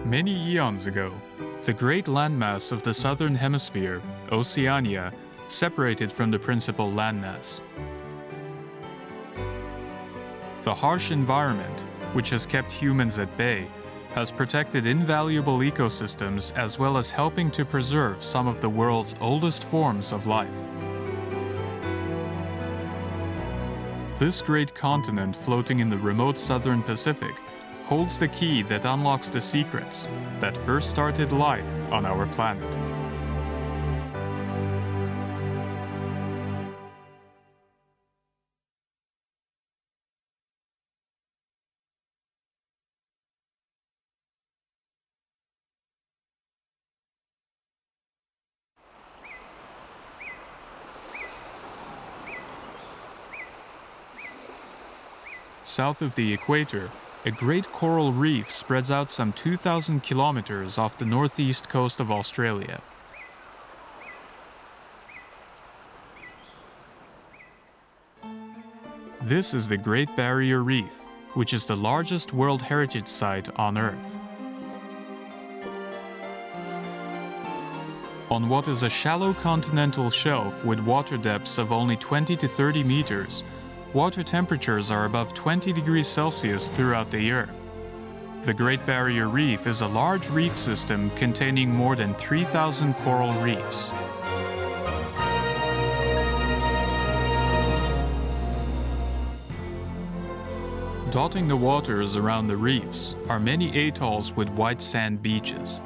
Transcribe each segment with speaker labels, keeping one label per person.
Speaker 1: Many eons ago, the great landmass of the southern hemisphere, Oceania, separated from the principal landmass. The harsh environment, which has kept humans at bay, has protected invaluable ecosystems as well as helping to preserve some of the world's oldest forms of life. This great continent floating in the remote southern Pacific holds the key that unlocks the secrets that first started life on our planet. South of the equator, a great coral reef spreads out some 2,000 kilometers off the northeast coast of Australia. This is the Great Barrier Reef, which is the largest World Heritage Site on Earth. On what is a shallow continental shelf with water depths of only 20 to 30 meters, water temperatures are above 20 degrees Celsius throughout the year. The Great Barrier Reef is a large reef system containing more than 3,000 coral reefs. Dotting the waters around the reefs are many atolls with white sand beaches.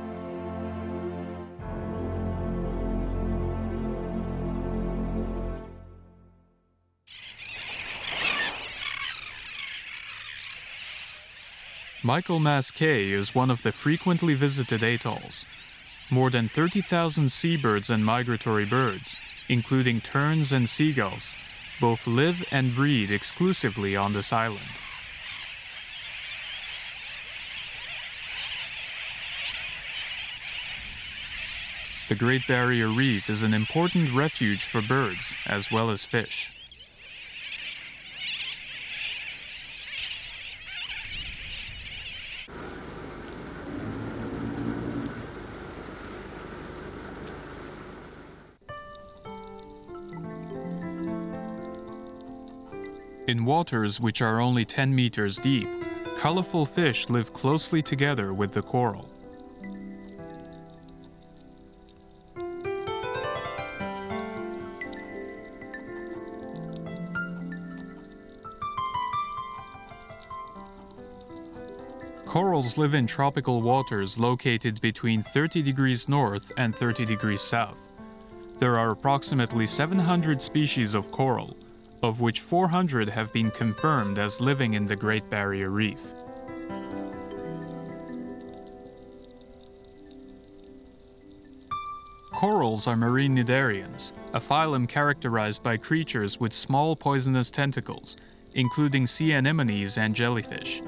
Speaker 1: Michaelmas Cay is one of the frequently visited atolls. More than 30,000 seabirds and migratory birds, including terns and seagulls, both live and breed exclusively on this island. The Great Barrier Reef is an important refuge for birds as well as fish. In waters which are only 10 meters deep, colorful fish live closely together with the coral. Corals live in tropical waters located between 30 degrees north and 30 degrees south. There are approximately 700 species of coral, of which 400 have been confirmed as living in the Great Barrier Reef. Corals are marine cnidarians, a phylum characterized by creatures with small poisonous tentacles, including sea anemones and jellyfish.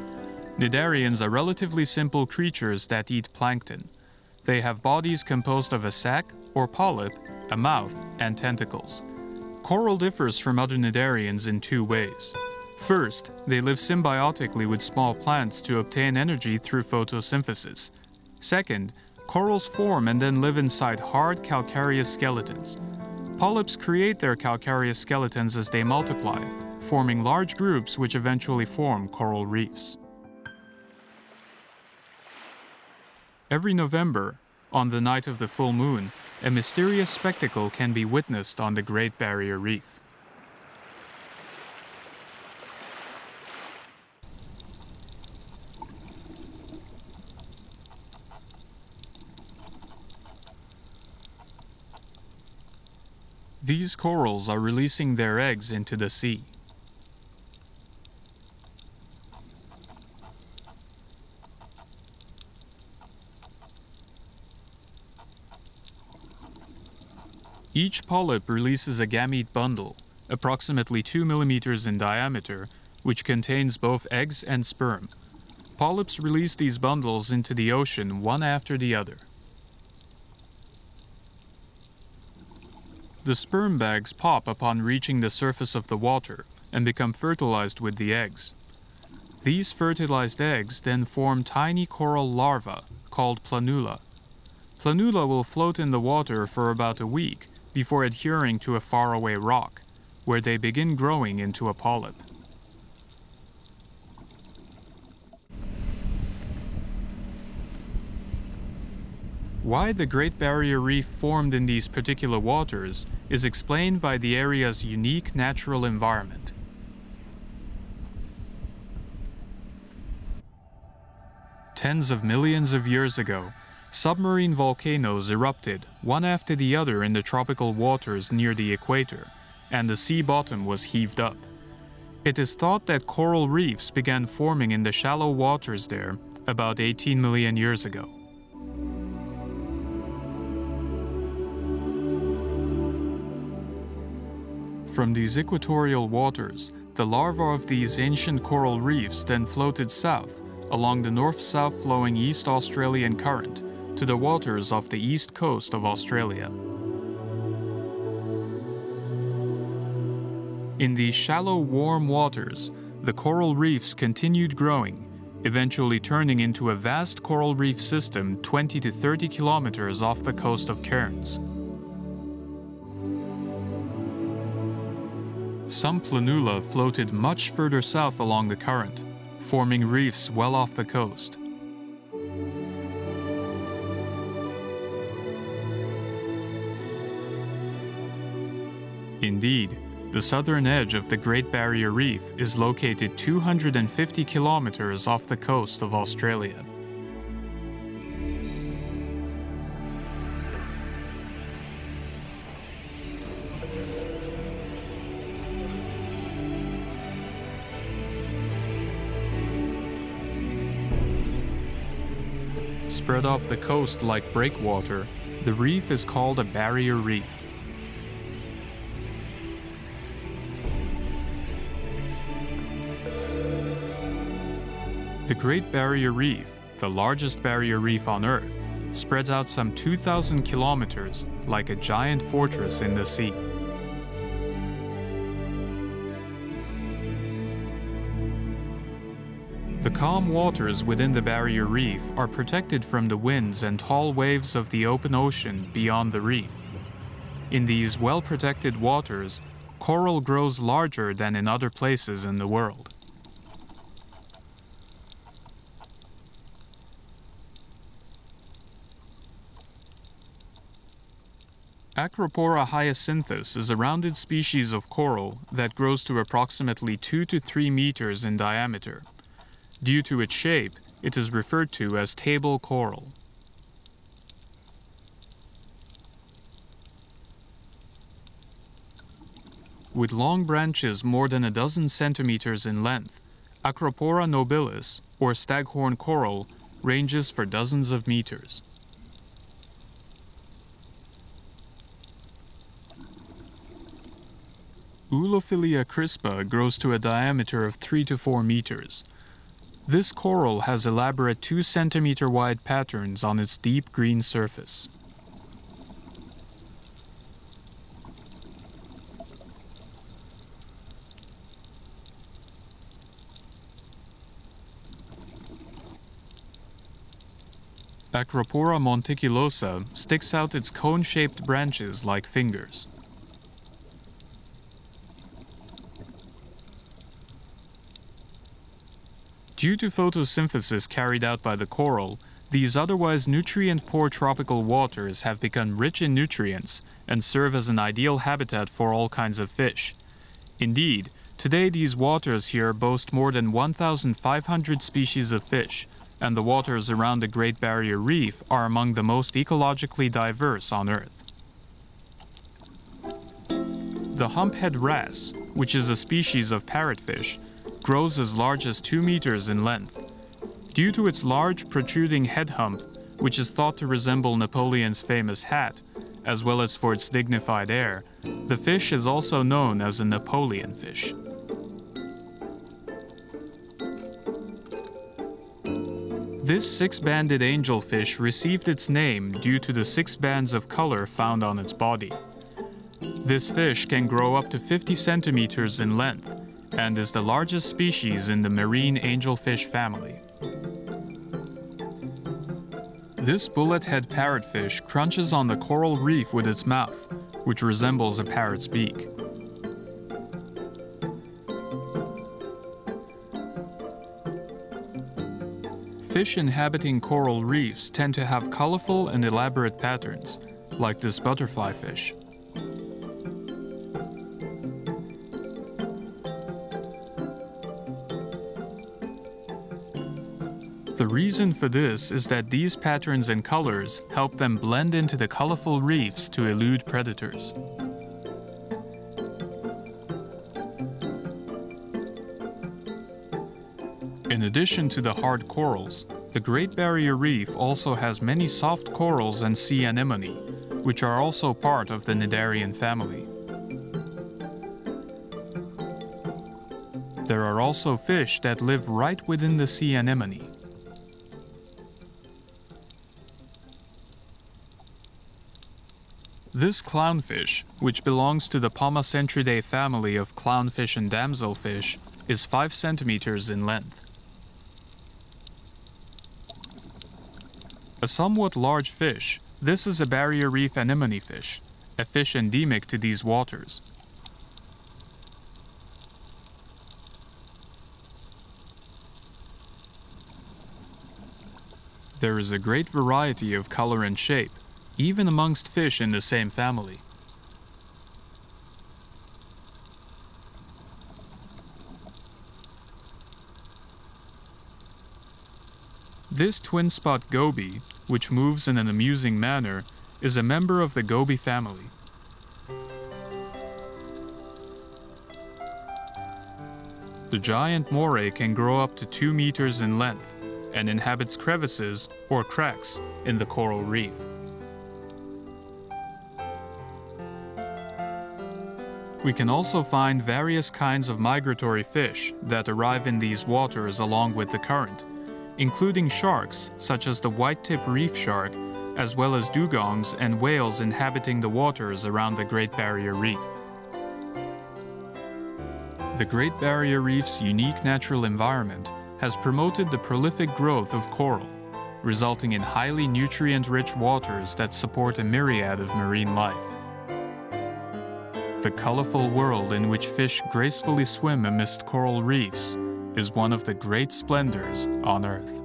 Speaker 1: Cnidarians are relatively simple creatures that eat plankton. They have bodies composed of a sac or polyp, a mouth, and tentacles. Coral differs from other cnidarians in two ways. First, they live symbiotically with small plants to obtain energy through photosynthesis. Second, corals form and then live inside hard calcareous skeletons. Polyps create their calcareous skeletons as they multiply, forming large groups which eventually form coral reefs. Every November, on the night of the full moon, a mysterious spectacle can be witnessed on the Great Barrier Reef. These corals are releasing their eggs into the sea. Each polyp releases a gamete bundle, approximately 2 millimeters in diameter, which contains both eggs and sperm. Polyps release these bundles into the ocean one after the other. The sperm bags pop upon reaching the surface of the water and become fertilized with the eggs. These fertilized eggs then form tiny coral larvae called planula. Planula will float in the water for about a week before adhering to a faraway rock, where they begin growing into a polyp. Why the Great Barrier Reef formed in these particular waters is explained by the area's unique natural environment. Tens of millions of years ago, submarine volcanoes erupted one after the other in the tropical waters near the equator, and the sea bottom was heaved up. It is thought that coral reefs began forming in the shallow waters there about 18 million years ago. From these equatorial waters, the larvae of these ancient coral reefs then floated south along the north-south flowing East Australian Current to the waters off the east coast of Australia. In these shallow, warm waters, the coral reefs continued growing, eventually turning into a vast coral reef system 20 to 30 kilometers off the coast of Cairns. Some planula floated much further south along the current, forming reefs well off the coast. Indeed, the southern edge of the Great Barrier Reef is located 250 kilometers off the coast of Australia. Spread off the coast like breakwater, the reef is called a barrier reef. The Great Barrier Reef, the largest barrier reef on Earth, spreads out some 2,000 kilometers like a giant fortress in the sea. The calm waters within the barrier reef are protected from the winds and tall waves of the open ocean beyond the reef. In these well-protected waters, coral grows larger than in other places in the world. Acropora hyacinthus is a rounded species of coral that grows to approximately 2 to 3 meters in diameter. Due to its shape, it is referred to as table coral. With long branches more than a dozen centimeters in length, Acropora nobilis, or staghorn coral, ranges for dozens of meters. Ulophilia crispa grows to a diameter of 3 to 4 meters. This coral has elaborate 2 centimeter wide patterns on its deep green surface. Acropora monticulosa sticks out its cone-shaped branches like fingers. Due to photosynthesis carried out by the coral, these otherwise nutrient-poor tropical waters have become rich in nutrients and serve as an ideal habitat for all kinds of fish. Indeed, today these waters here boast more than 1,500 species of fish, and the waters around the Great Barrier Reef are among the most ecologically diverse on Earth. The humphead wrasse, which is a species of parrotfish, grows as large as 2 meters in length. Due to its large protruding head hump, which is thought to resemble Napoleon's famous hat, as well as for its dignified air, the fish is also known as a Napoleon fish. This 6-banded angelfish received its name due to the 6 bands of color found on its body. This fish can grow up to 50 centimeters in length, and is the largest species in the marine angelfish family. This bullet-head parrotfish crunches on the coral reef with its mouth, which resembles a parrot's beak. Fish inhabiting coral reefs tend to have colorful and elaborate patterns, like this butterfly fish. The reason for this is that these patterns and colors help them blend into the colorful reefs to elude predators. In addition to the hard corals, the Great Barrier Reef also has many soft corals and sea anemone, which are also part of the cnidarian family. There are also fish that live right within the sea anemone. This clownfish, which belongs to the Pomacentridae family of clownfish and damselfish, is 5 centimeters in length. A somewhat large fish, this is a barrier reef anemone fish, a fish endemic to these waters. There is a great variety of color and shape, even amongst fish in the same family. This twin-spot goby, which moves in an amusing manner, is a member of the goby family. The giant moray can grow up to 2 meters in length and inhabits crevices, or cracks, in the coral reef. We can also find various kinds of migratory fish that arrive in these waters along with the current, including sharks such as the white-tip reef shark, as well as dugongs and whales inhabiting the waters around the Great Barrier Reef. The Great Barrier Reef's unique natural environment has promoted the prolific growth of coral, resulting in highly nutrient-rich waters that support a myriad of marine life. The colorful world in which fish gracefully swim amidst coral reefs is one of the great splendors on Earth.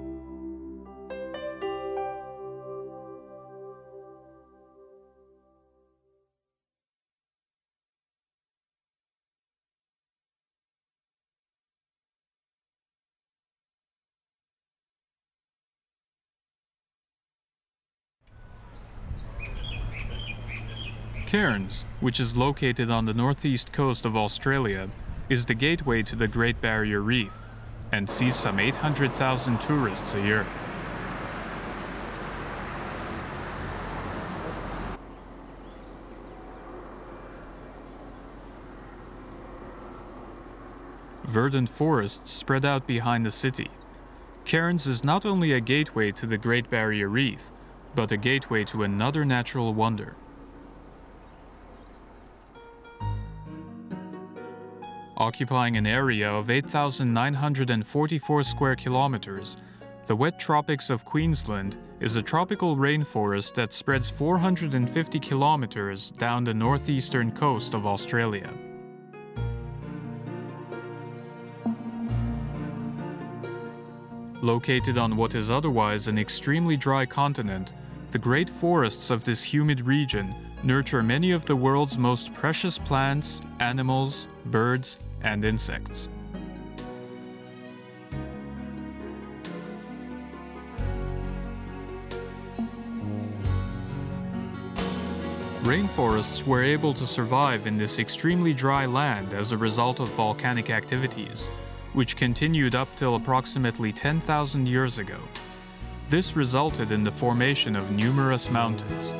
Speaker 1: Cairns, which is located on the northeast coast of Australia, is the gateway to the Great Barrier Reef and sees some 800,000 tourists a year. Verdant forests spread out behind the city. Cairns is not only a gateway to the Great Barrier Reef, but a gateway to another natural wonder. Occupying an area of 8,944 square kilometers, the wet tropics of Queensland is a tropical rainforest that spreads 450 kilometers down the northeastern coast of Australia. Located on what is otherwise an extremely dry continent, the great forests of this humid region nurture many of the world's most precious plants, animals, birds, and insects. Rainforests were able to survive in this extremely dry land as a result of volcanic activities, which continued up till approximately 10,000 years ago. This resulted in the formation of numerous mountains.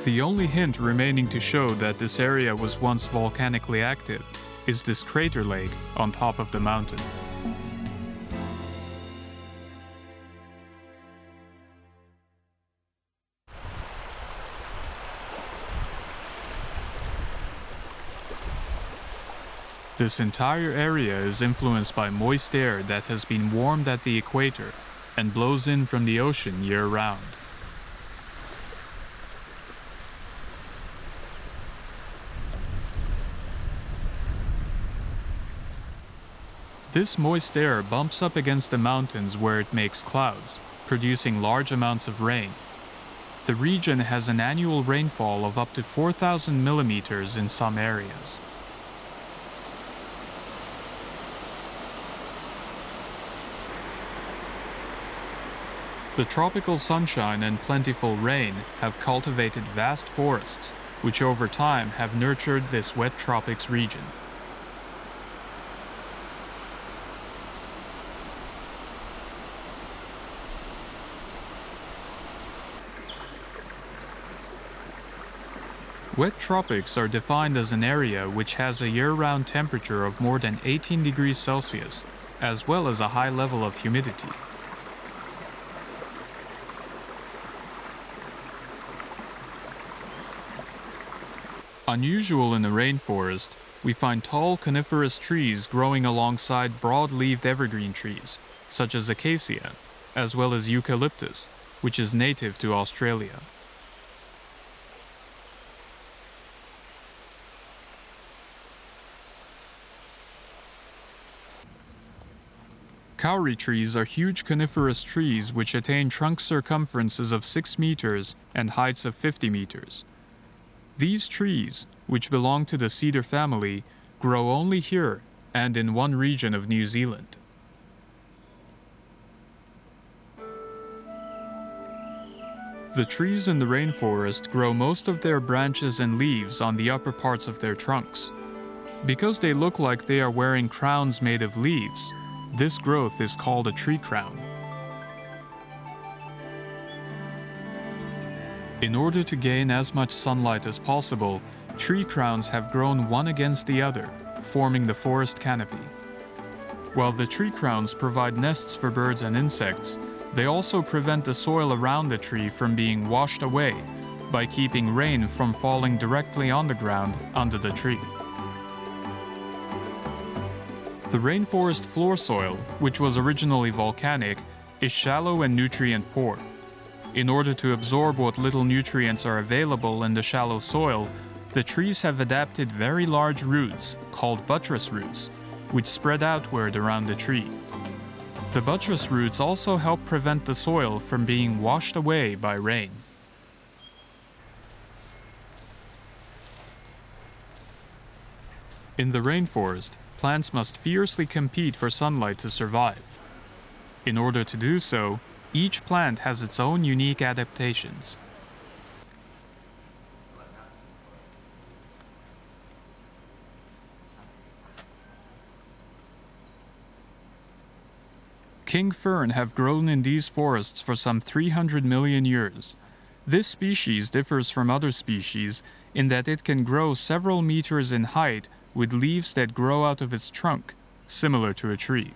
Speaker 1: The only hint remaining to show that this area was once volcanically active is this crater lake on top of the mountain. This entire area is influenced by moist air that has been warmed at the equator and blows in from the ocean year-round. This moist air bumps up against the mountains where it makes clouds, producing large amounts of rain. The region has an annual rainfall of up to 4,000 millimeters in some areas. The tropical sunshine and plentiful rain have cultivated vast forests, which over time have nurtured this wet tropics region. Wet tropics are defined as an area which has a year-round temperature of more than 18 degrees Celsius, as well as a high level of humidity. Unusual in the rainforest, we find tall coniferous trees growing alongside broad-leaved evergreen trees, such as acacia, as well as eucalyptus, which is native to Australia. Kauri trees are huge coniferous trees which attain trunk circumferences of 6 meters and heights of 50 meters. These trees, which belong to the cedar family, grow only here and in one region of New Zealand. The trees in the rainforest grow most of their branches and leaves on the upper parts of their trunks. Because they look like they are wearing crowns made of leaves, this growth is called a tree crown. In order to gain as much sunlight as possible, tree crowns have grown one against the other, forming the forest canopy. While the tree crowns provide nests for birds and insects, they also prevent the soil around the tree from being washed away by keeping rain from falling directly on the ground under the tree. The rainforest floor soil, which was originally volcanic, is shallow and nutrient-poor. In order to absorb what little nutrients are available in the shallow soil, the trees have adapted very large roots, called buttress roots, which spread outward around the tree. The buttress roots also help prevent the soil from being washed away by rain. In the rainforest, plants must fiercely compete for sunlight to survive. In order to do so, each plant has its own unique adaptations. King fern have grown in these forests for some 300 million years. This species differs from other species in that it can grow several meters in height with leaves that grow out of its trunk, similar to a tree.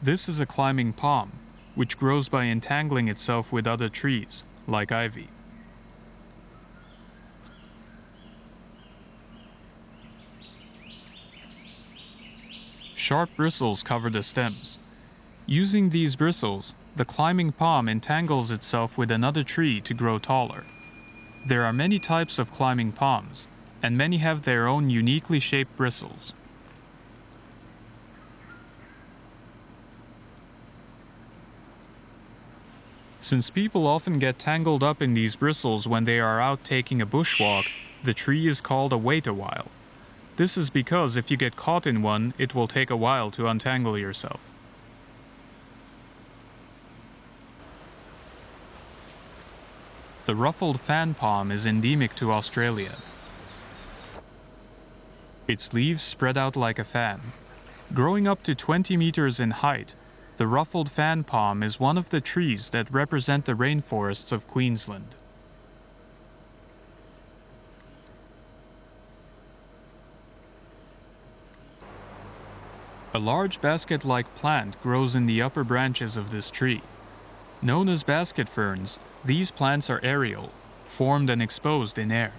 Speaker 1: This is a climbing palm, which grows by entangling itself with other trees, like ivy. Sharp bristles cover the stems. Using these bristles, the climbing palm entangles itself with another tree to grow taller. There are many types of climbing palms, and many have their own uniquely shaped bristles. Since people often get tangled up in these bristles when they are out taking a bushwalk, the tree is called a wait-a-while. This is because if you get caught in one, it will take a while to untangle yourself. The ruffled fan palm is endemic to Australia. Its leaves spread out like a fan. Growing up to 20 meters in height, the ruffled fan palm is one of the trees that represent the rainforests of Queensland. A large basket-like plant grows in the upper branches of this tree. Known as basket ferns, these plants are aerial, formed and exposed in air.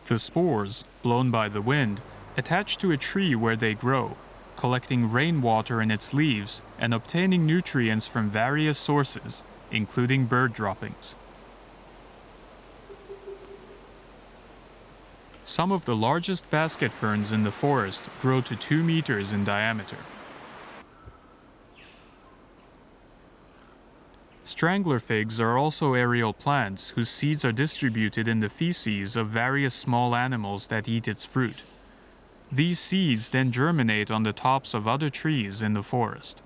Speaker 1: The spores, blown by the wind, attach to a tree where they grow, collecting rainwater in its leaves and obtaining nutrients from various sources, including bird droppings. Some of the largest basket ferns in the forest grow to 2 meters in diameter. Strangler figs are also aerial plants whose seeds are distributed in the feces of various small animals that eat its fruit. These seeds then germinate on the tops of other trees in the forest.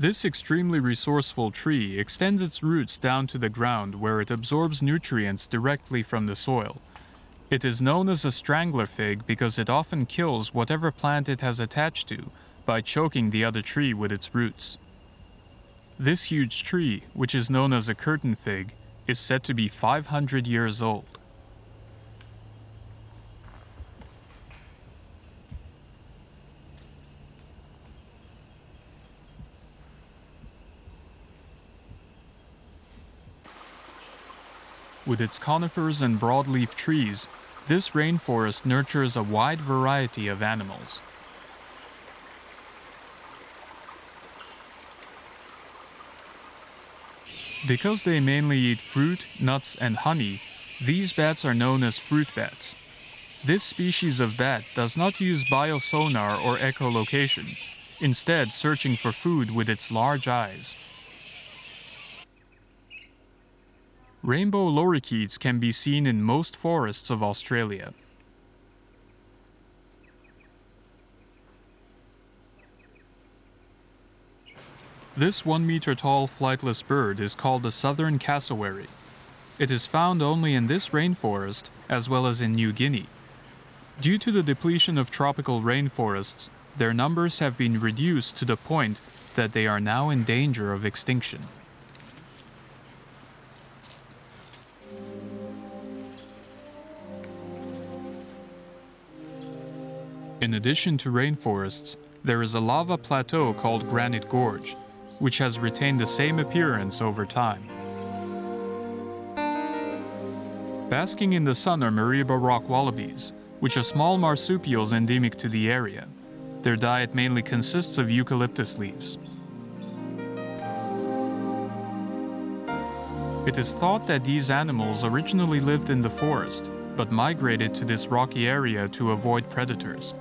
Speaker 1: This extremely resourceful tree extends its roots down to the ground where it absorbs nutrients directly from the soil. It is known as a strangler fig because it often kills whatever plant it has attached to by choking the other tree with its roots. This huge tree, which is known as a curtain fig, is said to be 500 years old. With its conifers and broadleaf trees, this rainforest nurtures a wide variety of animals. Because they mainly eat fruit, nuts, and honey, these bats are known as fruit bats. This species of bat does not use biosonar or echolocation, instead searching for food with its large eyes. Rainbow lorikeets can be seen in most forests of Australia. This 1-meter-tall flightless bird is called the southern cassowary. It is found only in this rainforest, as well as in New Guinea. Due to the depletion of tropical rainforests, their numbers have been reduced to the point that they are now in danger of extinction. In addition to rainforests, there is a lava plateau called Granite Gorge, which has retained the same appearance over time. Basking in the sun are Mariba rock wallabies, which are small marsupials endemic to the area. Their diet mainly consists of eucalyptus leaves. It is thought that these animals originally lived in the forest, but migrated to this rocky area to avoid predators.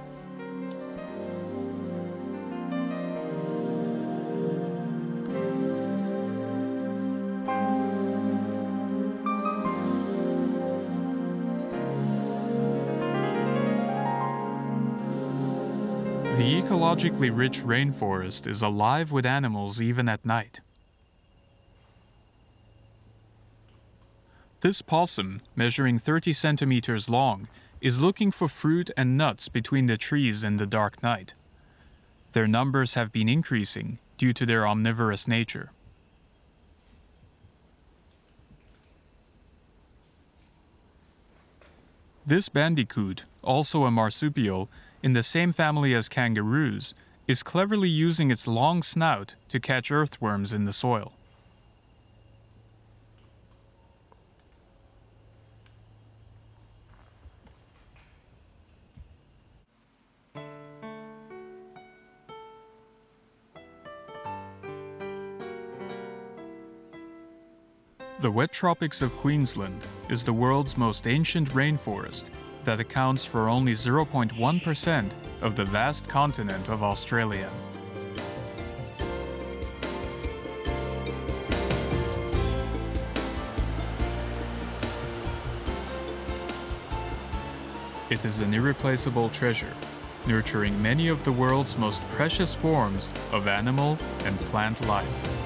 Speaker 1: The ecologically rich rainforest is alive with animals even at night. This possum, measuring 30 centimeters long, is looking for fruit and nuts between the trees in the dark night. Their numbers have been increasing due to their omnivorous nature. This bandicoot, also a marsupial, in the same family as kangaroos, is cleverly using its long snout to catch earthworms in the soil. The wet tropics of Queensland is the world's most ancient rainforest that accounts for only 0.1% of the vast continent of Australia. It is an irreplaceable treasure, nurturing many of the world's most precious forms of animal and plant life.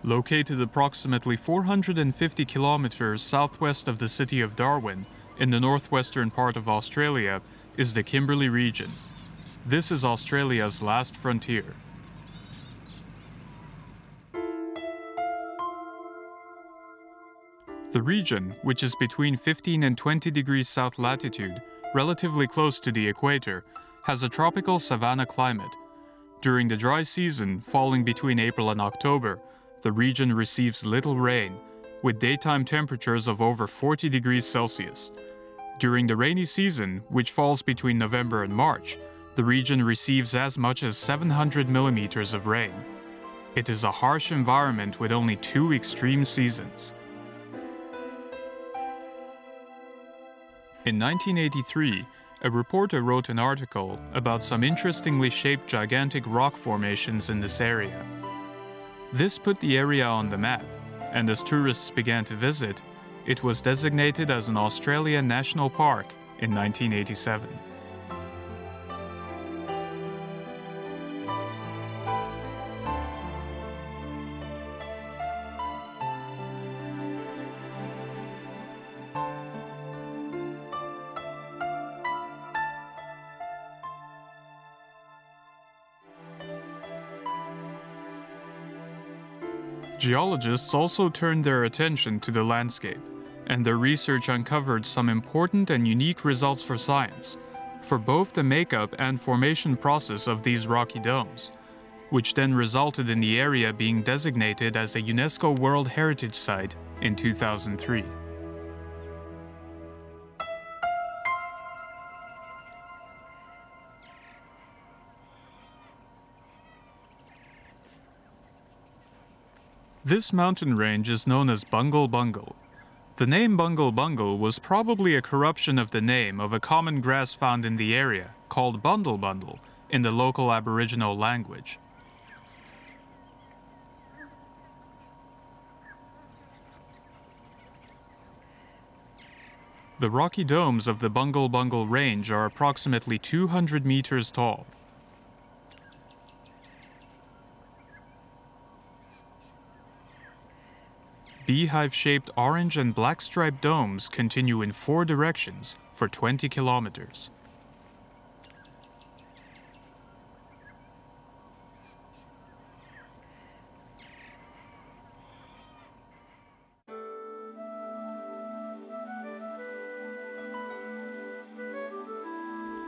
Speaker 1: Located approximately 450 kilometers southwest of the city of Darwin, in the northwestern part of Australia, is the Kimberley region. This is Australia's last frontier. The region, which is between 15 and 20 degrees south latitude, relatively close to the equator, has a tropical savanna climate. During the dry season, falling between April and October, the region receives little rain, with daytime temperatures of over 40 degrees Celsius. During the rainy season, which falls between November and March, the region receives as much as 700 millimeters of rain. It is a harsh environment with only 2 extreme seasons. In 1983, a reporter wrote an article about some interestingly shaped gigantic rock formations in this area. This put the area on the map, and as tourists began to visit, it was designated as an Australian National Park in 1987. Geologists also turned their attention to the landscape, and their research uncovered some important and unique results for science, for both the makeup and formation process of these rocky domes, which then resulted in the area being designated as a UNESCO World Heritage Site in 2003. This mountain range is known as Bungle Bungle. The name Bungle Bungle was probably a corruption of the name of a common grass found in the area, called Bundle Bundle, in the local Aboriginal language. The rocky domes of the Bungle Bungle Range are approximately 200 meters tall. Beehive-shaped orange and black-striped domes continue in 4 directions for 20 kilometers.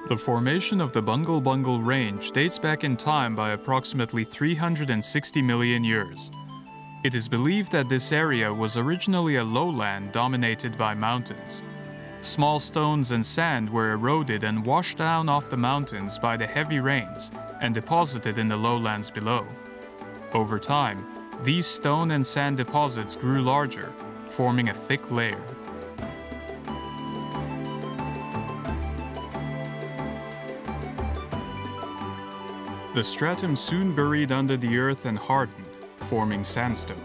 Speaker 1: The formation of the Bungle Bungle Range dates back in time by approximately 360 million years. It is believed that this area was originally a lowland dominated by mountains. Small stones and sand were eroded and washed down off the mountains by the heavy rains and deposited in the lowlands below. Over time, these stone and sand deposits grew larger, forming a thick layer. The stratum soon buried under the earth and hardened, forming sandstone.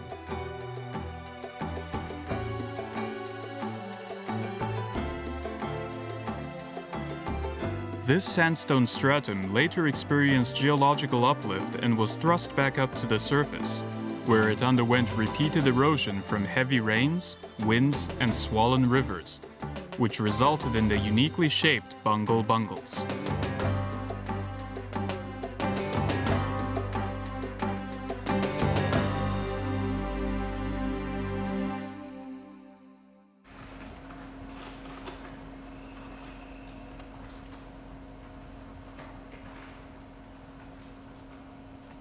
Speaker 1: This sandstone stratum later experienced geological uplift and was thrust back up to the surface, where it underwent repeated erosion from heavy rains, winds, and swollen rivers, which resulted in the uniquely shaped Bungle Bungles.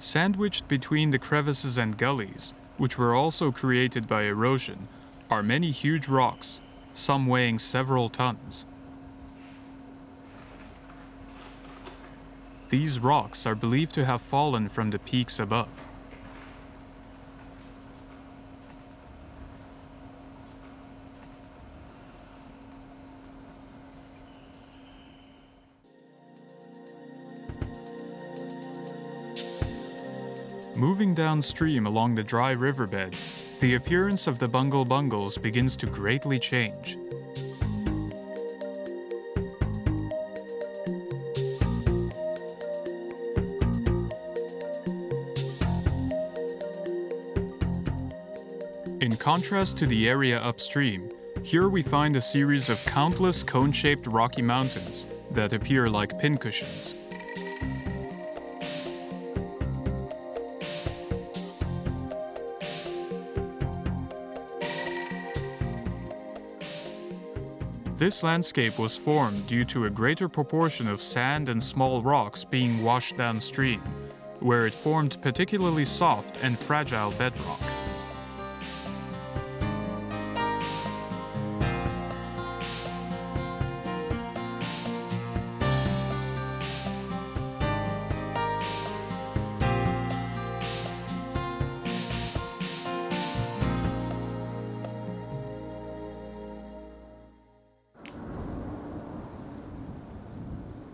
Speaker 1: Sandwiched between the crevices and gullies, which were also created by erosion, are many huge rocks, some weighing several tons. These rocks are believed to have fallen from the peaks above. Moving downstream along the dry riverbed, the appearance of the Bungle Bungles begins to greatly change. In contrast to the area upstream, here we find a series of countless cone-shaped rocky mountains that appear like pincushions. This landscape was formed due to a greater proportion of sand and small rocks being washed downstream, where it formed particularly soft and fragile bedrock.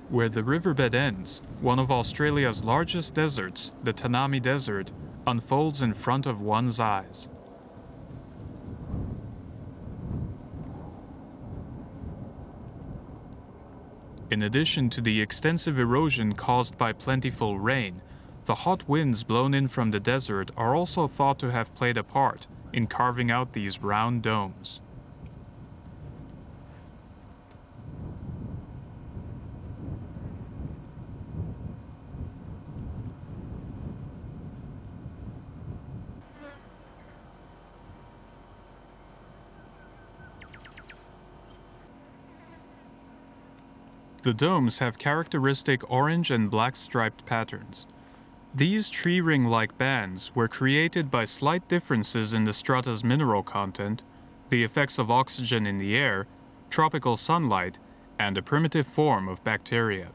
Speaker 1: Where the riverbed ends, one of Australia's largest deserts, the Tanami Desert, unfolds in front of one's eyes. In addition to the extensive erosion caused by plentiful rain, the hot winds blown in from the desert are also thought to have played a part in carving out these round domes. The domes have characteristic orange and black striped patterns. These tree ring-like bands were created by slight differences in the strata's mineral content, the effects of oxygen in the air, tropical sunlight, and a primitive form of bacteria.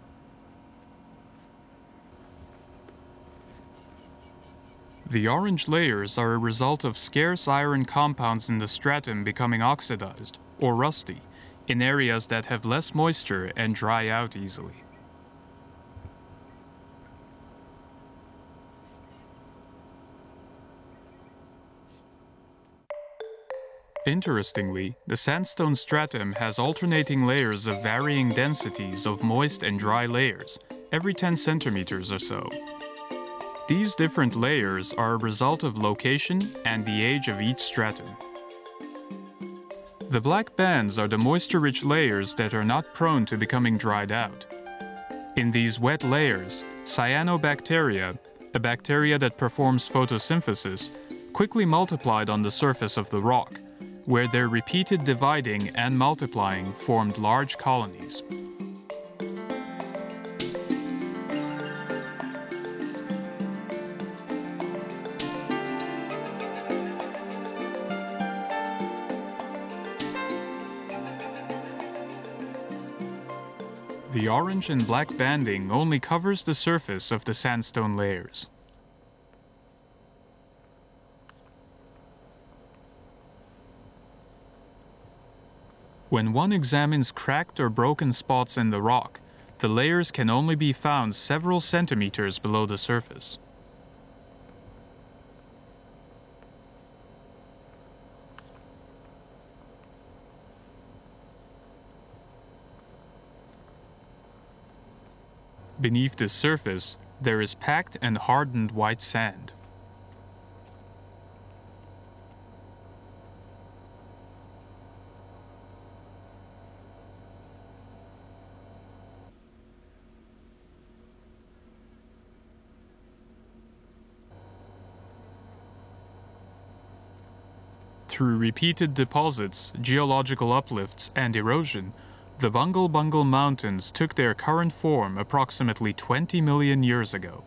Speaker 1: The orange layers are a result of scarce iron compounds in the stratum becoming oxidized, or rusty, in areas that have less moisture and dry out easily. Interestingly, the sandstone stratum has alternating layers of varying densities of moist and dry layers, every 10 centimeters or so. These different layers are a result of location and the age of each stratum. The black bands are the moisture-rich layers that are not prone to becoming dried out. In these wet layers, cyanobacteria, a bacteria that performs photosynthesis, quickly multiplied on the surface of the rock, where their repeated dividing and multiplying formed large colonies. The orange and black banding only covers the surface of the sandstone layers. When one examines cracked or broken spots in the rock, the layers can only be found several centimeters below the surface. Beneath this surface, there is packed and hardened white sand. Through repeated deposits, geological uplifts, and erosion, the Bungle Bungle Mountains took their current form approximately 20 million years ago.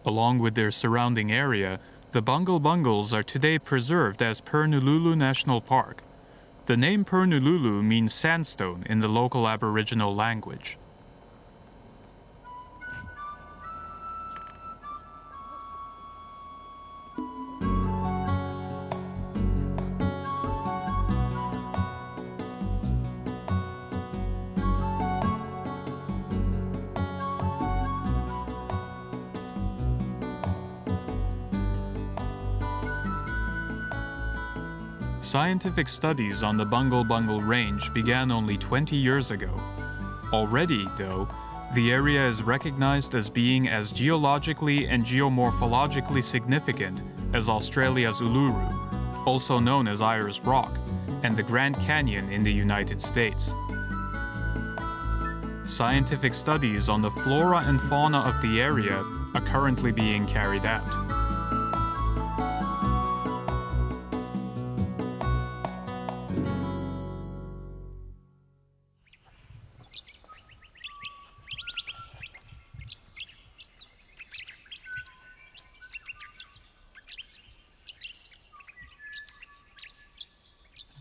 Speaker 1: Along with their surrounding area, the Bungle Bungles are today preserved as Purnululu National Park. The name Purnululu means sandstone in the local Aboriginal language. Scientific studies on the Bungle Bungle Range began only 20 years ago. Already, though, the area is recognized as being as geologically and geomorphologically significant as Australia's Uluru, also known as Ayers Rock, and the Grand Canyon in the United States. Scientific studies on the flora and fauna of the area are currently being carried out.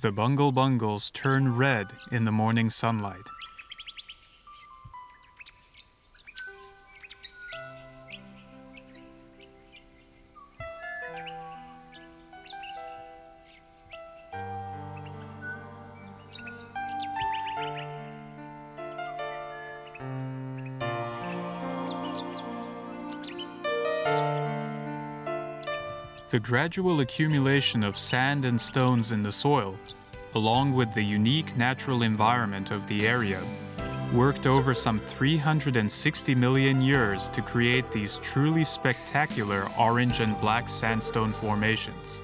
Speaker 1: The Bungle Bungles turn red in the morning sunlight. The gradual accumulation of sand and stones in the soil, along with the unique natural environment of the area, worked over some 360 million years to create these truly spectacular orange and black sandstone formations.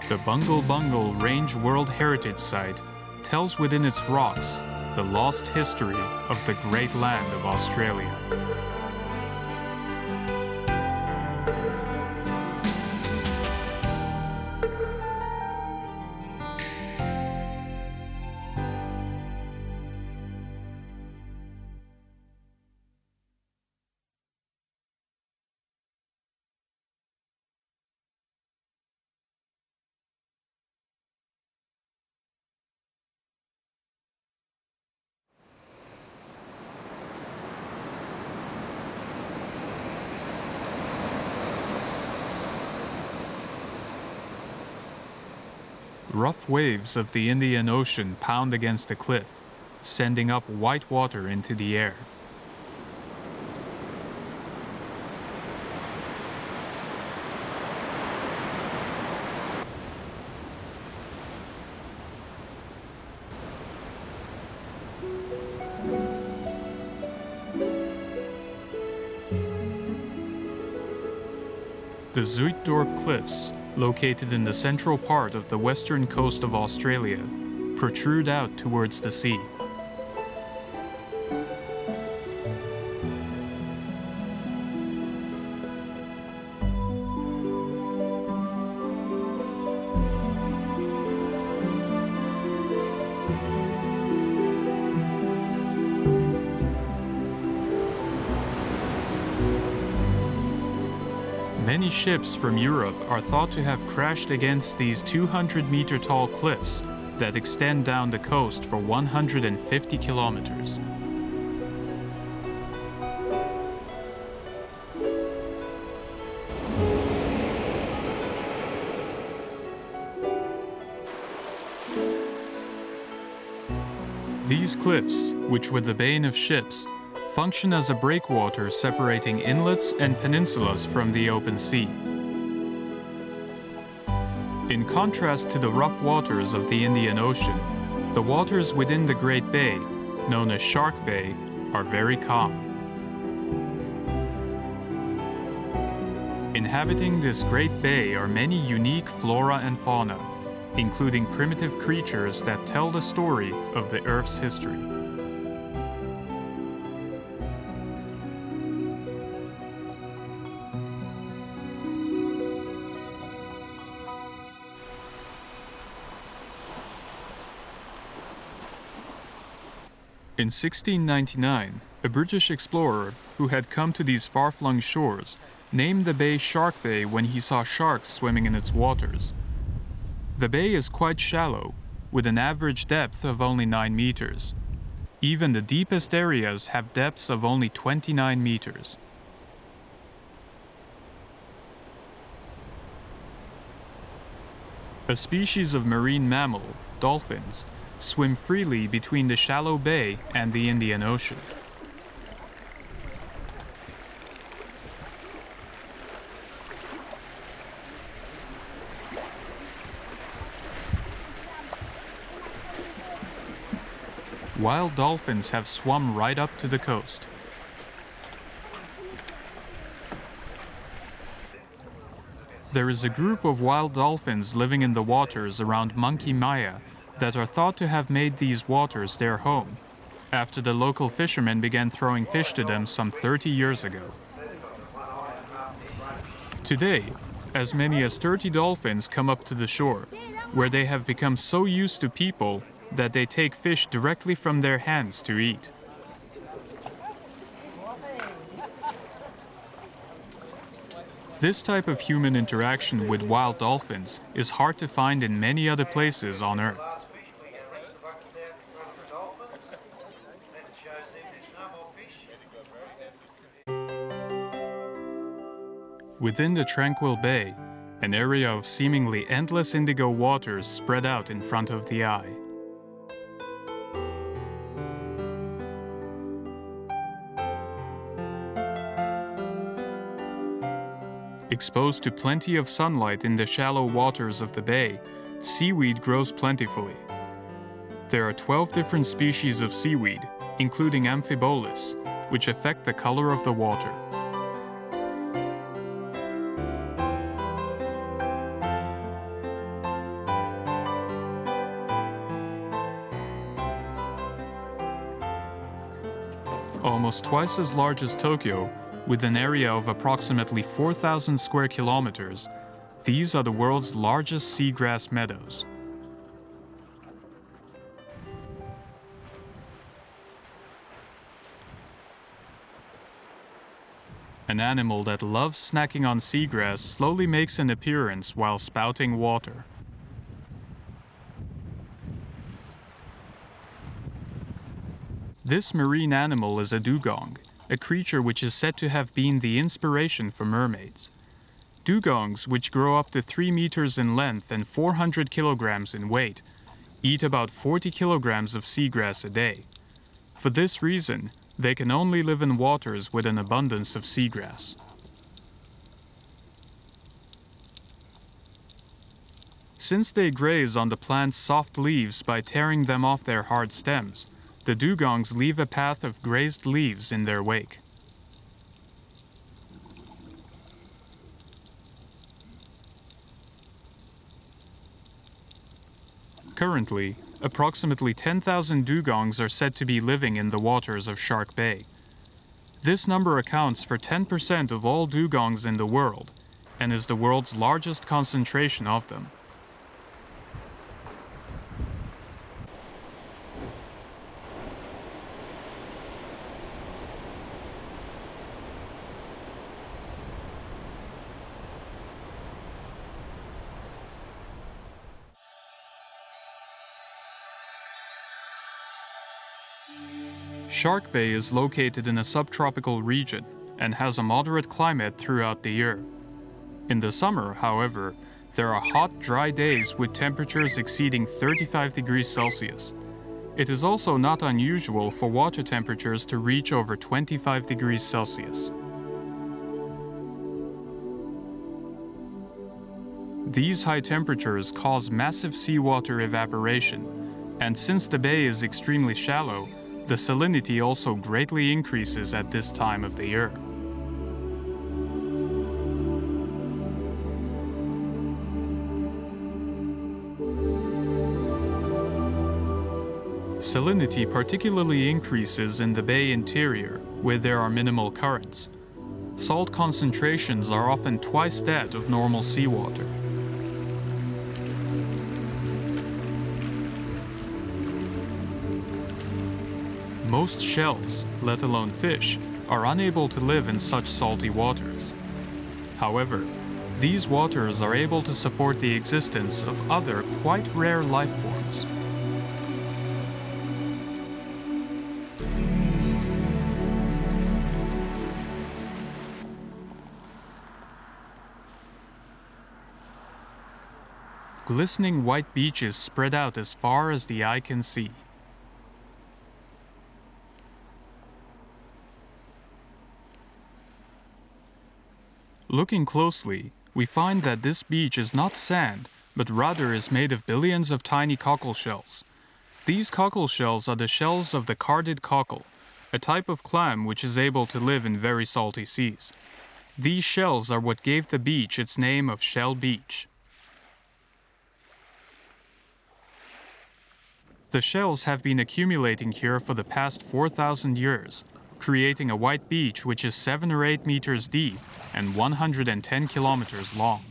Speaker 1: The Bungle Bungle Range World Heritage Site tells within its rocks the lost history of the great land of Australia. Rough waves of the Indian Ocean pound against the cliff, sending up white water into the air. The Zuiddorp Cliffs, located in the central part of the western coast of Australia, protrude out towards the sea. Many ships from Europe are thought to have crashed against these 200-meter tall cliffs that extend down the coast for 150 kilometers. These cliffs, which were the bane of ships, function as a breakwater separating inlets and peninsulas from the open sea. In contrast to the rough waters of the Indian Ocean, the waters within the Great Bay, known as Shark Bay, are very calm. Inhabiting this great bay are many unique flora and fauna, including primitive creatures that tell the story of the Earth's history. In 1699, a British explorer who had come to these far-flung shores named the bay Shark Bay when he saw sharks swimming in its waters. The bay is quite shallow, with an average depth of only 9 meters. Even the deepest areas have depths of only 29 meters. A species of marine mammal, dolphins, swim freely between the shallow bay and the Indian Ocean. wild dolphins have swum right up to the coast. There is a group of wild dolphins living in the waters around Monkey Maya that are thought to have made these waters their home, after the local fishermen began throwing fish to them some 30 years ago. Today, as many as 30 dolphins come up to the shore, where they have become so used to people that they take fish directly from their hands to eat. This type of human interaction with wild dolphins is hard to find in many other places on Earth. Within the tranquil bay, an area of seemingly endless indigo waters spread out in front of the eye. Exposed to plenty of sunlight in the shallow waters of the bay, seaweed grows plentifully. There are 12 different species of seaweed, including Amphibolus, which affect the color of the water. Almost twice as large as Tokyo, with an area of approximately 4,000 square kilometers, these are the world's largest seagrass meadows. An animal that loves snacking on seagrass slowly makes an appearance while spouting water. This marine animal is a dugong, a creature which is said to have been the inspiration for mermaids. Dugongs, which grow up to 3 meters in length and 400 kilograms in weight, eat about 40 kilograms of seagrass a day. For this reason, they can only live in waters with an abundance of seagrass. Since they graze on the plant's soft leaves by tearing them off their hard stems, the dugongs leave a path of grazed leaves in their wake. Currently, approximately 10,000 dugongs are said to be living in the waters of Shark Bay. This number accounts for 10% of all dugongs in the world, and is the world's largest concentration of them. Shark Bay is located in a subtropical region and has a moderate climate throughout the year. In the summer, however, there are hot, dry days with temperatures exceeding 35 degrees Celsius. It is also not unusual for water temperatures to reach over 25 degrees Celsius. These high temperatures cause massive seawater evaporation, and since the bay is extremely shallow, the salinity also greatly increases at this time of the year. Salinity particularly increases in the bay interior, where there are minimal currents. Salt concentrations are often twice that of normal seawater. Most shells, let alone fish, are unable to live in such salty waters. However, these waters are able to support the existence of other quite rare life forms. Glistening white beaches spread out as far as the eye can see. Looking closely, we find that this beach is not sand, but rather is made of billions of tiny cockle shells. These cockle shells are the shells of the carded cockle, a type of clam which is able to live in very salty seas. These shells are what gave the beach its name of Shell Beach. The shells have been accumulating here for the past 4,000 years, creating a white beach which is 7 or 8 meters deep and 110 kilometers long.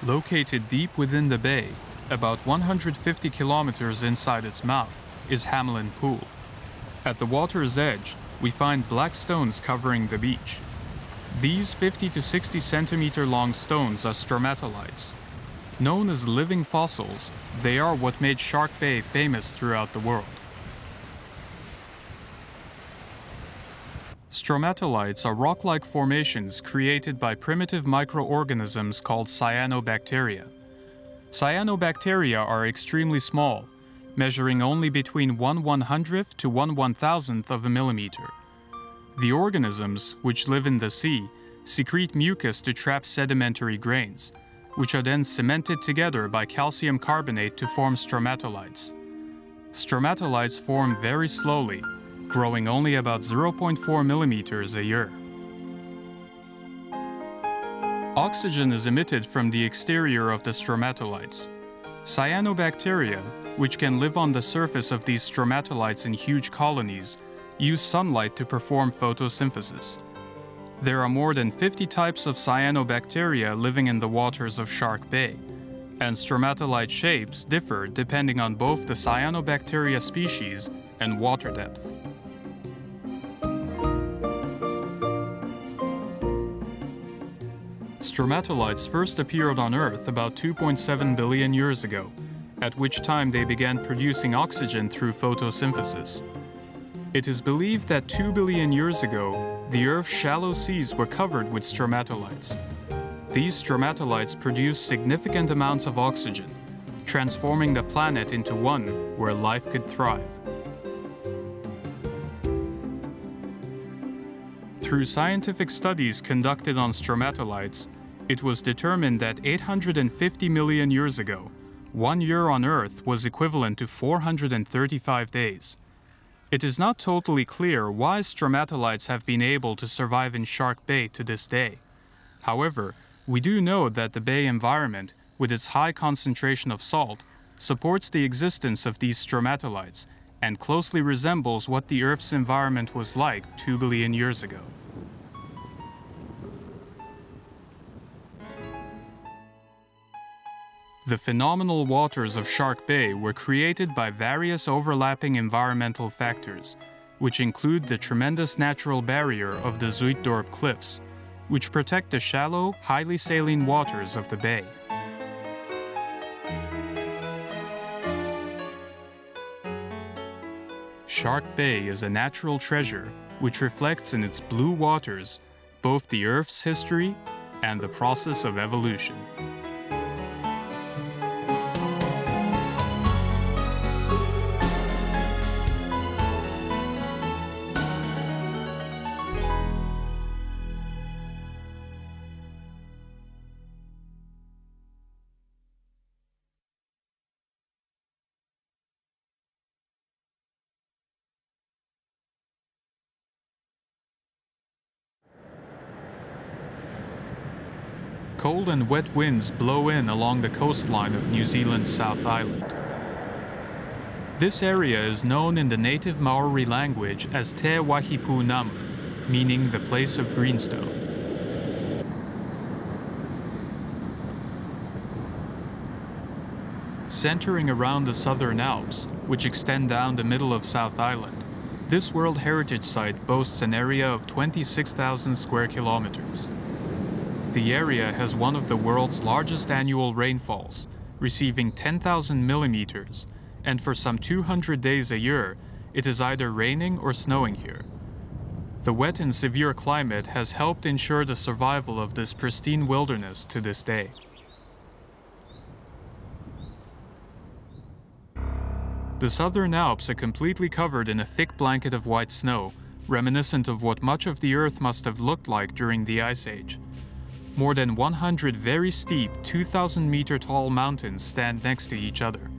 Speaker 1: Located deep within the bay, about 150 kilometers inside its mouth, is Hamelin Pool. At the water's edge, we find black stones covering the beach. These 50 to 60 centimeter long stones are stromatolites. Known as living fossils, they are what made Shark Bay famous throughout the world. Stromatolites are rock-like formations created by primitive microorganisms called cyanobacteria. Cyanobacteria are extremely small, measuring only between 1/100th to 1/1000th of a millimeter. The organisms, which live in the sea, secrete mucus to trap sedimentary grains, which are then cemented together by calcium carbonate to form stromatolites. Stromatolites form very slowly, growing only about 0.4 millimeters a year. Oxygen is emitted from the exterior of the stromatolites. Cyanobacteria, which can live on the surface of these stromatolites in huge colonies, use sunlight to perform photosynthesis. There are more than 50 types of cyanobacteria living in the waters of Shark Bay, and stromatolite shapes differ depending on both the cyanobacteria species and water depth. Stromatolites first appeared on Earth about 2.7 billion years ago, at which time they began producing oxygen through photosynthesis. It is believed that 2 billion years ago, the Earth's shallow seas were covered with stromatolites. These stromatolites produced significant amounts of oxygen, transforming the planet into one where life could thrive. Through scientific studies conducted on stromatolites, it was determined that 850 million years ago, 1 year on Earth was equivalent to 435 days. It is not totally clear why stromatolites have been able to survive in Shark Bay to this day. However, we do know that the bay environment, with its high concentration of salt, supports the existence of these stromatolites and closely resembles what the Earth's environment was like 2 billion years ago. The phenomenal waters of Shark Bay were created by various overlapping environmental factors, which include the tremendous natural barrier of the Zuiddorp Cliffs, which protect the shallow, highly saline waters of the bay. Shark Bay is a natural treasure which reflects in its blue waters both the Earth's history and the process of evolution. Cold and wet winds blow in along the coastline of New Zealand's South Island. This area is known in the native Maori language as Te Wahipu Namu, meaning the place of greenstone. Centering around the Southern Alps, which extend down the middle of South Island, this World Heritage Site boasts an area of 26,000 square kilometers. The area has one of the world's largest annual rainfalls, receiving 10,000 millimeters, and for some 200 days a year, it is either raining or snowing here. The wet and severe climate has helped ensure the survival of this pristine wilderness to this day. The southern Alps are completely covered in a thick blanket of white snow, reminiscent of what much of the Earth must have looked like during the Ice Age. More than 100 very steep, 2,000-meter tall mountains stand next to each other.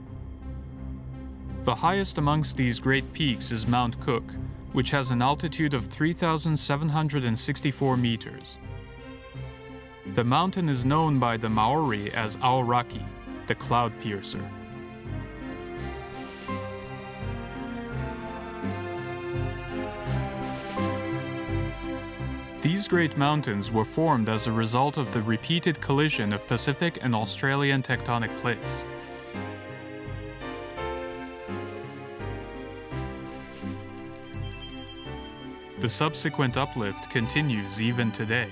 Speaker 1: The highest amongst these great peaks is Mount Cook, which has an altitude of 3,764 meters. The mountain is known by the Maori as Aoraki, the cloud piercer. These great mountains were formed as a result of the repeated collision of Pacific and Australian tectonic plates. The subsequent uplift continues even today.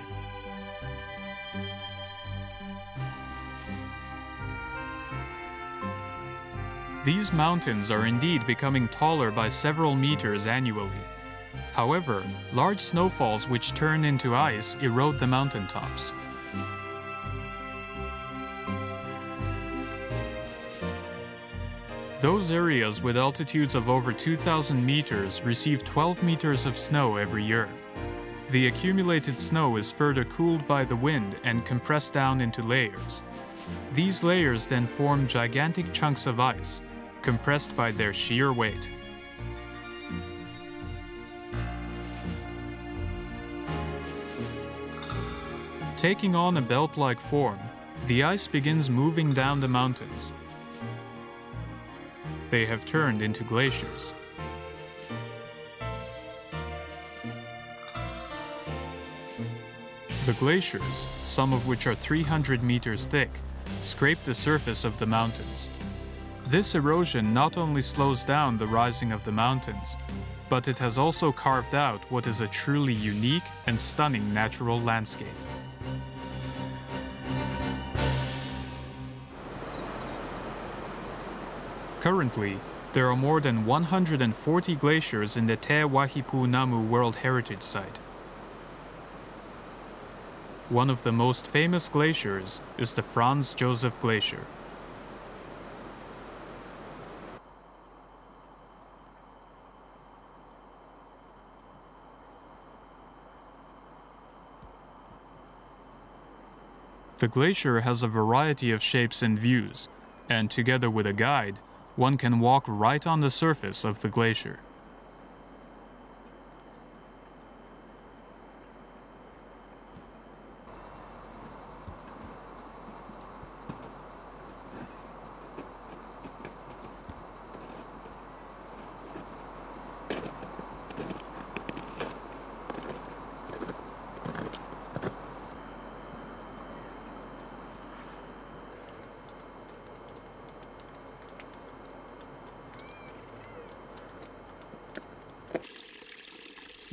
Speaker 1: These mountains are indeed becoming taller by several meters annually. However, large snowfalls which turn into ice erode the mountaintops. Those areas with altitudes of over 2,000 meters receive 12 meters of snow every year. The accumulated snow is further cooled by the wind and compressed down into layers. These layers then form gigantic chunks of ice, compressed by their sheer weight. Taking on a belt-like form, the ice begins moving down the mountains. They have turned into glaciers. The glaciers, some of which are 300 meters thick, scrape the surface of the mountains. This erosion not only slows down the rising of the mountains, but it has also carved out what is a truly unique and stunning natural landscape. Currently, there are more than 140 glaciers in the Te Waihipunamu World Heritage Site. One of the most famous glaciers is the Franz Josef Glacier. The glacier has a variety of shapes and views, and together with a guide, one can walk right on the surface of the glacier.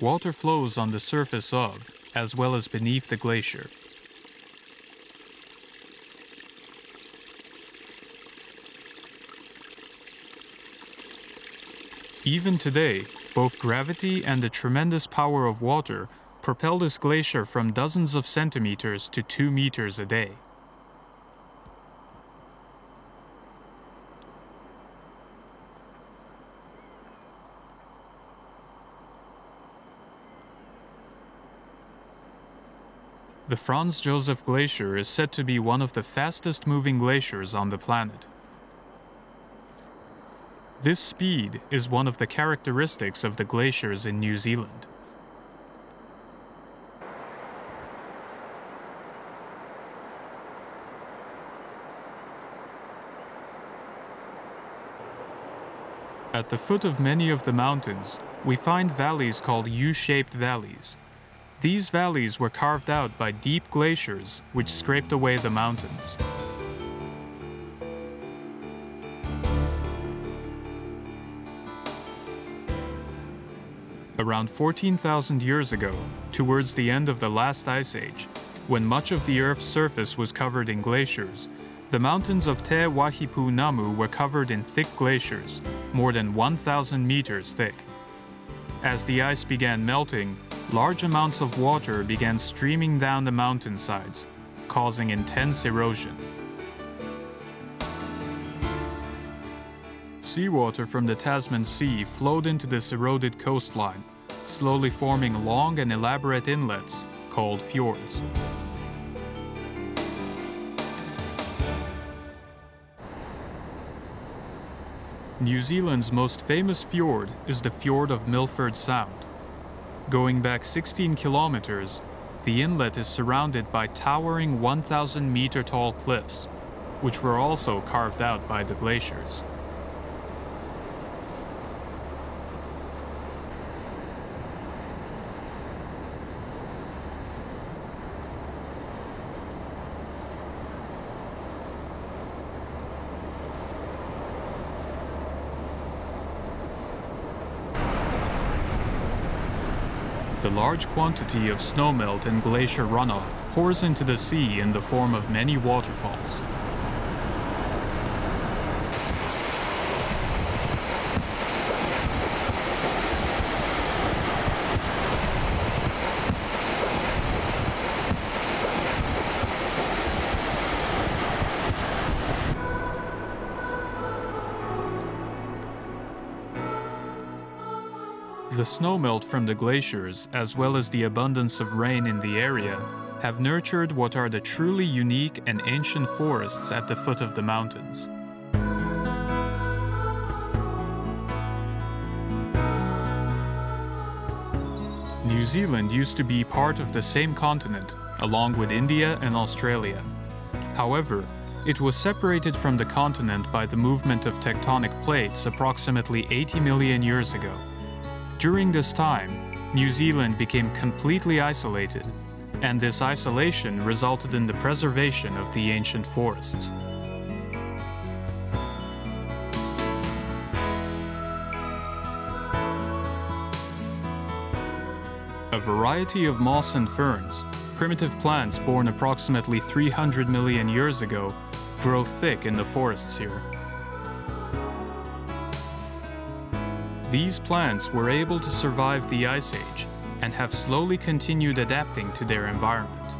Speaker 1: Water flows on the surface of, as well as beneath the glacier. Even today, both gravity and the tremendous power of water propel this glacier from dozens of centimeters to 2 meters a day. The Franz Josef Glacier is said to be one of the fastest moving glaciers on the planet. This speed is one of the characteristics of the glaciers in New Zealand. At the foot of many of the mountains, we find valleys called U-shaped valleys. These valleys were carved out by deep glaciers which scraped away the mountains. Around 14,000 years ago, towards the end of the last ice age, when much of the Earth's surface was covered in glaciers, the mountains of Te Waihipunamu were covered in thick glaciers, more than 1,000 meters thick. As the ice began melting, large amounts of water began streaming down the mountainsides, causing intense erosion. Seawater from the Tasman Sea flowed into this eroded coastline, slowly forming long and elaborate inlets called fjords. New Zealand's most famous fjord is the Fjord of Milford Sound. Going back 16 kilometers, the inlet is surrounded by towering 1,000-meter-tall cliffs, which were also carved out by the glaciers. The large quantity of snowmelt and glacier runoff pours into the sea in the form of many waterfalls. The snowmelt from the glaciers, as well as the abundance of rain in the area, have nurtured what are the truly unique and ancient forests at the foot of the mountains. New Zealand used to be part of the same continent, along with India and Australia. However, it was separated from the continent by the movement of tectonic plates approximately 80 million years ago. During this time, New Zealand became completely isolated, and this isolation resulted in the preservation of the ancient forests. A variety of moss and ferns, primitive plants born approximately 300 million years ago, grow thick in the forests here. These plants were able to survive the Ice Age and have slowly continued adapting to their environment.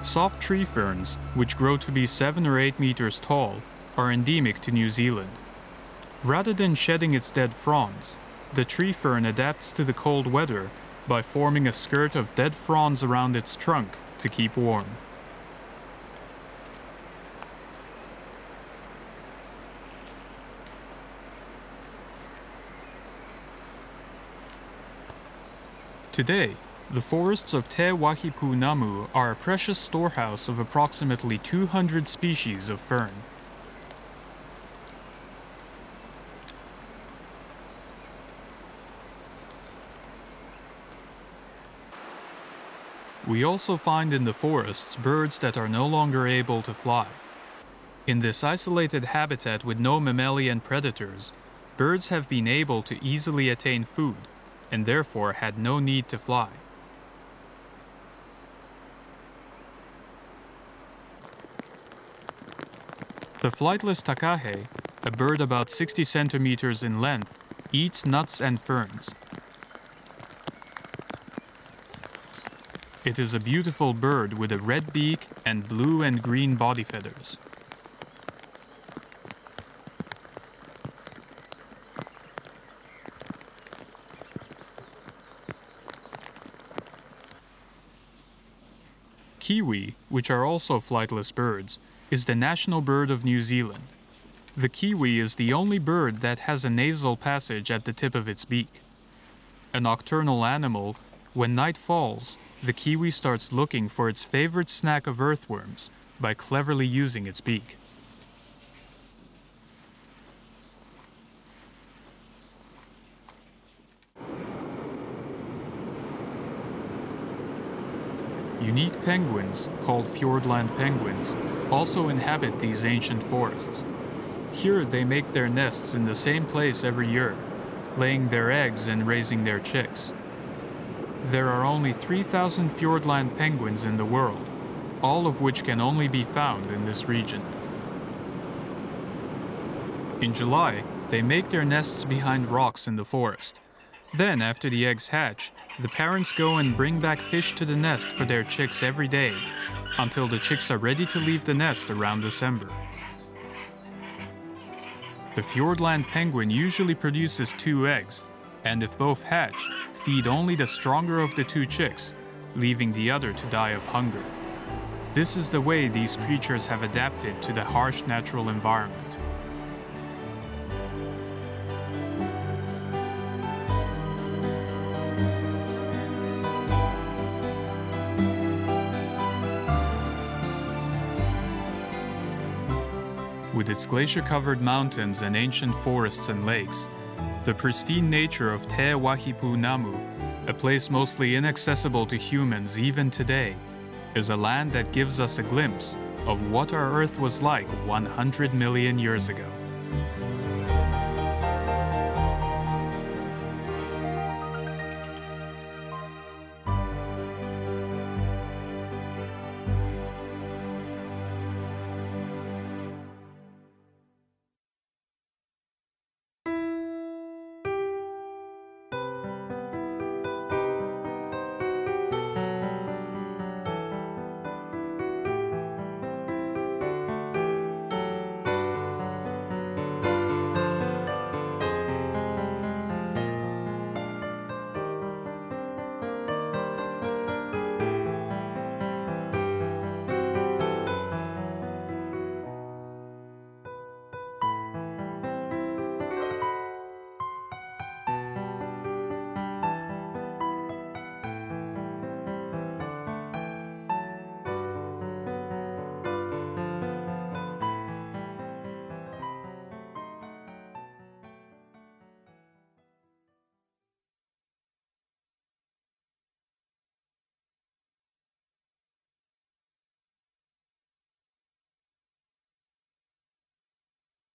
Speaker 1: Soft tree ferns, which grow to be 7 or 8 meters tall, are endemic to New Zealand. Rather than shedding its dead fronds, the tree fern adapts to the cold weather by forming a skirt of dead fronds around its trunk to keep warm. Today, the forests of Te Wahipu Namu are a precious storehouse of approximately 200 species of fern. We also find in the forests birds that are no longer able to fly. In this isolated habitat with no mammalian predators, birds have been able to easily attain food, and therefore had no need to fly. The flightless takahe, a bird about 60 centimeters in length, eats nuts and ferns. It is a beautiful bird with a red beak and blue and green body feathers. Kiwi, which are also flightless birds, is the national bird of New Zealand. The kiwi is the only bird that has a nasal passage at the tip of its beak. A nocturnal animal, when night falls, the kiwi starts looking for its favorite snack of earthworms by cleverly using its beak. Unique penguins, called fjordland penguins, also inhabit these ancient forests. Here they make their nests in the same place every year, laying their eggs and raising their chicks. There are only 3,000 fjordland penguins in the world, all of which can only be found in this region. In July, they make their nests behind rocks in the forest. Then, after the eggs hatch, the parents go and bring back fish to the nest for their chicks every day, until the chicks are ready to leave the nest around December. The Fiordland penguin usually produces 2 eggs, and if both hatch, feed only the stronger of the 2 chicks, leaving the other to die of hunger. This is the way these creatures have adapted to the harsh natural environment. With its glacier-covered mountains and ancient forests and lakes, the pristine nature of Te Wahipu Namu, a place mostly inaccessible to humans even today, is a land that gives us a glimpse of what our Earth was like 100 million years ago.